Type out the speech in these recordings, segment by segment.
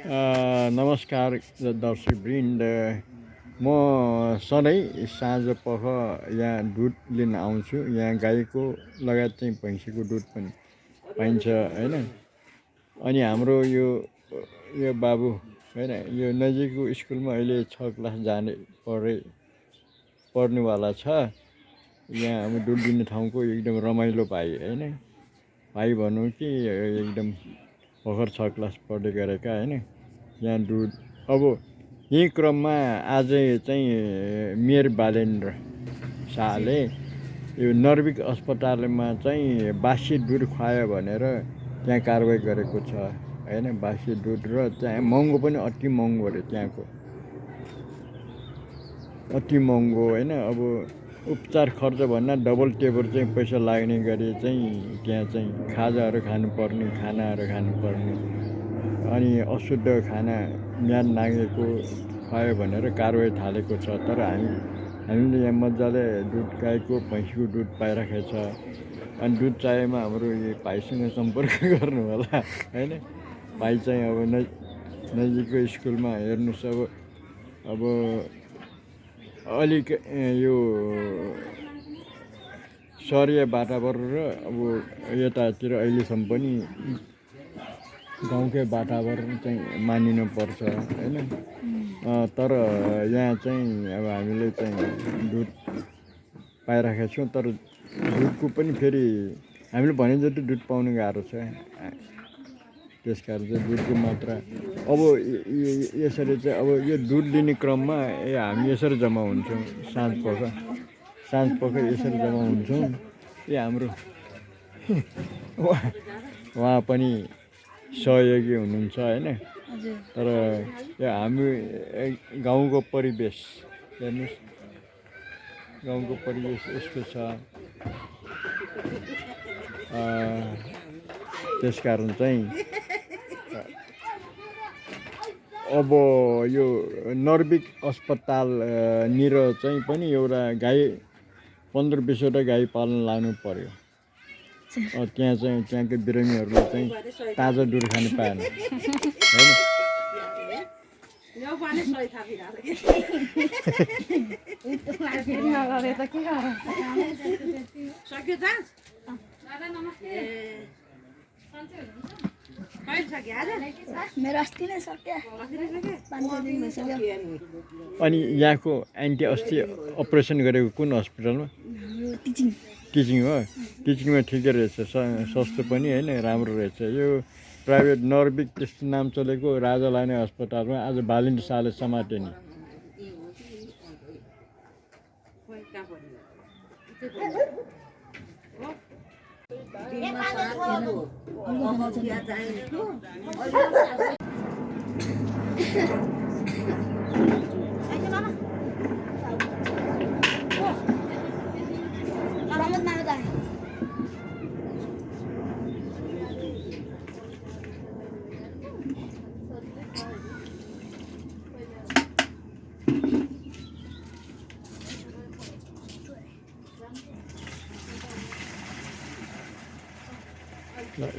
नमस्कार दर्शकवृन्द। म सधैँ साँझपख यहाँ दुध लिन आउँछु। यहाँ गाईको लगायत चाहिँ भैँसीको दुध पनि पाइन्छ होइन। अनि हाम्रो यो बाबु होइन, यो नजिकको स्कुलमा अहिले 6 क्लास पढ्नेवाला छ। यहाँ अब दुध दिने ठाउँको एकदम रमाइलो भाइ होइन, भाइ भनौँ कि एकदम भर्खर 6 क्लास पढ्दै गरेका होइन। यहाँ दुध अब यही क्रममा आज चाहिँ मेयर बालेन्द्र शाहले यो नर्विक अस्पतालमा चाहिँ बासी दुध खुवायो भनेर त्यहाँ कारवाही गरेको छ होइन। बासी दुध र त्यहाँ महँगो पनि अति महँगो अरे, त्यहाँको अति महँगो होइन। अब उपचार खर्च भन्दा डबल टेबल चाहिँ पैसा लाग्ने गरी चाहिँ त्यहाँ चाहिँ खाजाहरू खानुपर्ने, खानाहरू खानुपर्ने, अनि अशुद्ध खाना म्याद नागेको खुवायो भनेर कारवाही थालेको छ। तर हामीले यहाँ मजाले दुध गाईको भैँसीको दुध पाइराखेको छ। अनि दुध चाहिएमा हाम्रो यो भाइसँग सम्पर्क गर्नु होला होइन। भाइ चाहिँ अब नजिकको स्कुलमा हेर्नुहोस्, अब अलिक यो सहरीय वातावरण र अब यतातिर अहिलेसम्म पनि गाउँकै वातावरण चाहिँ मानिनुपर्छ होइन। तर यहाँ चाहिँ अब हामीले चाहिँ दुध पाइराखेका छौँ। तर दुधको पनि फेरि हामीले भने जति दुध पाउनु गाह्रो छ। त्यसकारण चाहिँ दुधको मात्रा अब यसरी चाहिँ अब यो दुध लिने क्रममा हामी यसरी जम्मा हुन्छौँ। साँझपख यसरी जम्मा हुन्छौँ। हाम्रो उहाँ पनि सहयोगी हुनुहुन्छ होइन। तर यो हामी गाउँको परिवेश हेर्नुहोस्, गाउँको परिवेश यस्तो छ। त्यसकारण चाहिँ अब यो नर्विक अस्पतालनिर चाहिँ पनि एउटा गाई 15-20वटा गाई पाल्न लानु पर्यो। त्यहाँ चाहिँ त्यहाँको बिरामीहरूले चाहिँ ताजा दुध खानु पाएन होइन। अनि यहाँको आन्टी अस्ति अपरेसन गरेको कुन हस्पिटलमा? टिचिङ हो। टिचिङमा ठिकै रहेछ, सस्तो पनि होइन, राम्रो रहेछ। यो प्राइभेट नर्विक त्यस्तो नाम चलेको राजा लाने अस्पतालमा आज बालेन्द्र शाहले समाते नि।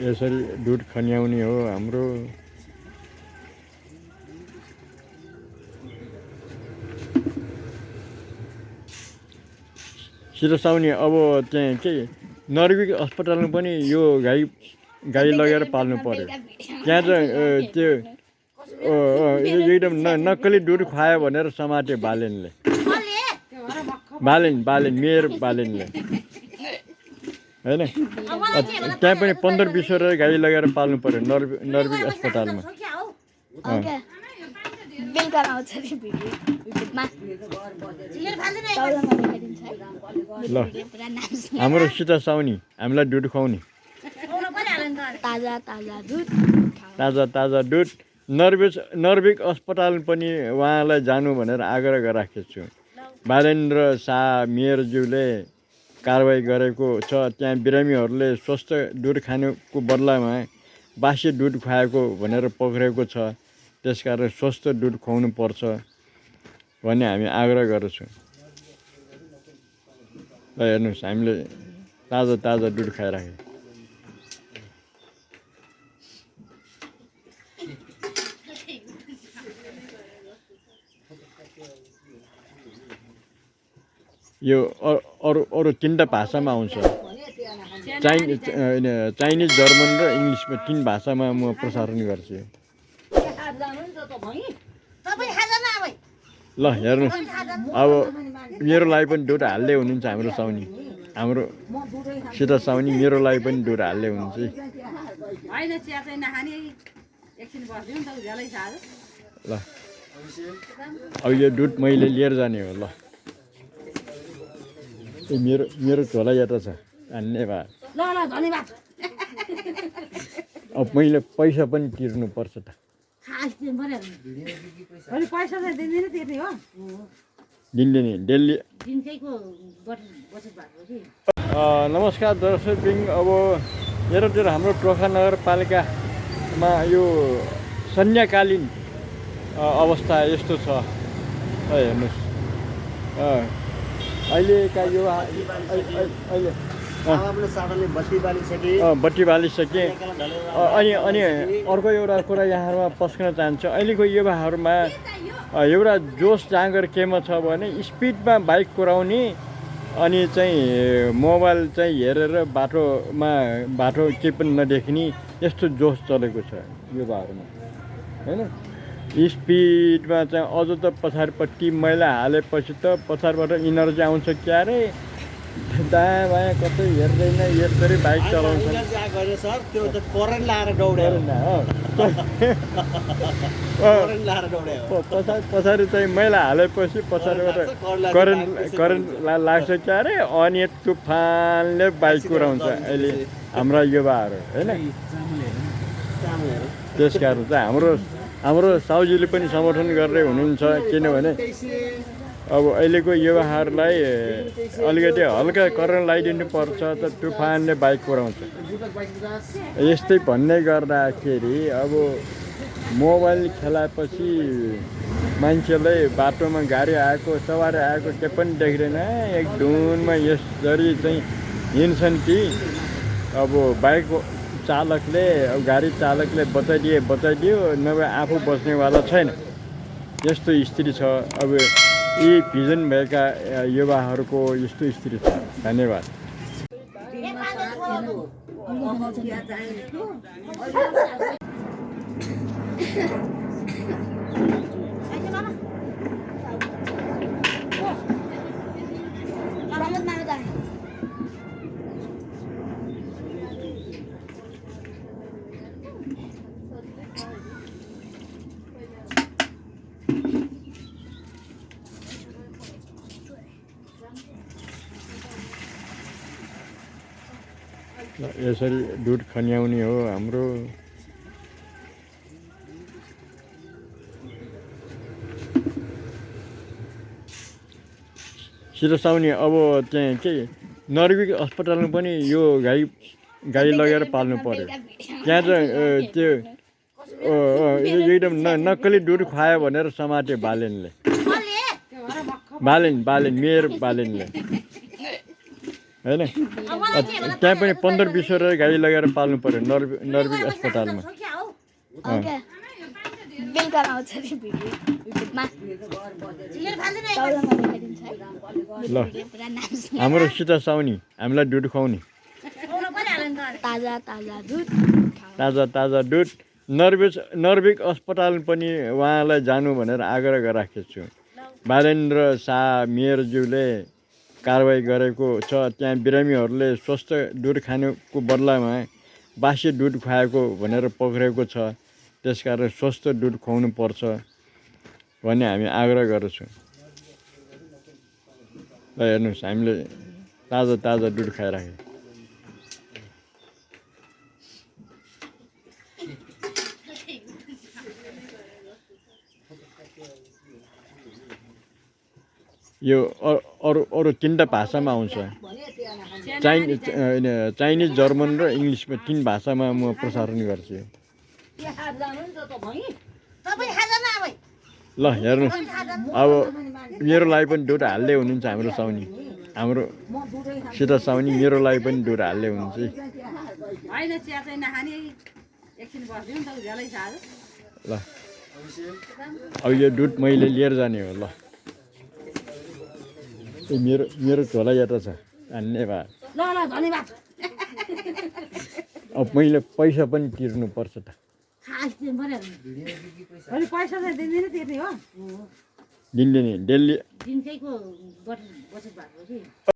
यसरी दुध खन्याउने हो हाम्रो। सिरसाउने अब त्यहाँ के नर्विक अस्पतालमा पनि यो गाई लगेर पाल्नु पर्यो। त्यहाँ चाहिँ त्यो एकदम नक्कली दुध खुवायो भनेर समात्यो बालेनले, मेयर बालेनले होइन। त्यहाँ पनि 15-20वटा गाई लगेर पाल्नु पर्यो नर्विक अस्पतालमा। ल हाम्रो सीता साउनी हामीलाई दुध खुवाउने, ताजा दुध। नर्विक अस्पताल पनि उहाँलाई जानु भनेर आग्रह गरिराखेको छु। बालेन्द्र शाह मेयरज्यूले कारवाही गरेको छ। त्यहाँ बिरामीहरूले स्वस्थ दुध खानुको बदलामा बासी दुध खुवाएको भनेर पक्रेको छ। त्यसकारण स्वस्थ दुध खुवाउनु पर्छ भन्ने हामी आग्रह गर्छौँ। ल हेर्नुहोस्, हामीले ताजा दुध खाइराखेँ। यो अरू अरू तीनटा भाषामा आउँछ। चाइनिज, जर्मन र इङ्ग्लिसमा 3 भाषामा म प्रसारण गर्छु। ल हेर्नुहोस्, अब मेरो लागि पनि दुध हाल्दै हुनुहुन्छ हाम्रो साउनी, हाम्रो सीता साउनी मेरो लागि पनि दुध हाल्दै हुनुहुन्छ। ल अब यो दुध मैले लिएर जाने हो। ल मेरो झोला यता छ, धन्यवाद। अब मैले पैसा पनि तिर्नुपर्छ त। दिँदैन डेली। नमस्कार दर्शकवृन्द, अब यतातिर हाम्रो टोखा नगरपालिकामा यो सन्ध्याकालीन अवस्था यस्तो छ। हेर्नुहोस्, अहिलेका यो अहिले बत्ती बालिसके। अनि अर्को एउटा कुरा यहाँहरूमा पस्कन चाहन्छु। अहिलेको युवाहरूमा एउटा जोस जाँगर केमा छ भने स्पिडमा बाइक कुदाउने अनि चाहिँ मोबाइल चाहिँ हेरेर बाटो केही पनि नदेख्ने यस्तो जोस चलेको छ युवाहरूमा, हैन? स्पिडमा चाहिँ अझ त पछाडिपट्टि मैला हालेपछि त पछाडिबाट इनर्जी आउँछ क्यारे, दायाँ बायाँ कतै हेर्दैन, यसरी बाइक चलाउँछ। पछाडि चाहिँ मैला हालेपछि पछाडिबाट करेन्ट लाग्छ क्यारे, अनि तुफानले बाइक कुदाउँछ अहिले हाम्रा युवाहरू, होइन? त्यस कारण चाहिँ हाम्रो साउजीले पनि समर्थन गर्दै हुनुहुन्छ। किनभने अब अहिलेको युवाहरूलाई अलिकति हल्का करेन्ट लगाइदिनु पर्छ त तुफानले बाइक कुदाउँछ। यस्तै भन्ने गर्दाखेरि अब मोबाइल खेलाएपछि मान्छेलाई बाटोमा गाडी आएको सवारी आएको केही पनि देख्दैन, एक धुनमा यसरी चाहिँ हिँड्छन् कि अब बाइक चालकले, गाडी चालकले बचाइदियो नभए आफू बच्नेवाला छैन, यस्तो स्थिति छ। अब यी भिजन भएका युवाहरूको यस्तो स्थिति छ। धन्यवाद। यसरी दुध खन्याउने हो हाम्रो। सिरसाउने अब त्यहाँ के नर्विक अस्पतालमा पनि यो गाई लगेर पाल्नु पर्यो। त्यहाँ चाहिँ त्यो एकदम नक्कली दुध खुवायो भनेर समात्यो बालेनले, मेयर बालेनले, हैन? त्यहाँ पनि 15-20 गाई लगेर पाल्नु पर्यो नर्विक अस्पतालमा। ल हाम्रो सीता साउनी हामीलाई दुध खुवाउने, ताजा दुध। नर्विक अस्पताल पनि उहाँलाई जानु भनेर आग्रह गरिराखेको छु। बालेन्द्र शाह मेयरज्यूले कारवाही गरेको छ। त्यहाँ बिरामीहरूले स्वस्थ दुध खानुको बदलामा बासी दुध खुवाएको भनेर पक्रेको छ। त्यसकारण स्वस्थ दुध खुवाउनु पर्छ भन्ने हामी आग्रह गर्छौँ। ल हेर्नुहोस्, हामीले ताजा दुध खाइराखेको। यो अरू 3टा भाषामा आउँछ। चाइनिज, जर्मन र इङ्ग्लिसमा 3 भाषामा म प्रसारण गर्छु। ल हेर्नुहोस्, अब मेरो लागि पनि दुध हाल्दै हुनुहुन्छ हाम्रो साउनी, हाम्रो सीता साउनी मेरो लागि पनि दुध हाल्दै हुनुहुन्छ। ल अब यो दुध मैले लिएर जाने हो। ल ए मेरो झोला यता छ धन्यवाद ल ल धन्यवाद अब मैले पैसा पनि तिर्नुपर्छ त खास दिन पर्यो अनि पैसा चाहिँ दिँदैन तिर्ने हो दिनदिनै डेली दिनकैको बचत भएको कि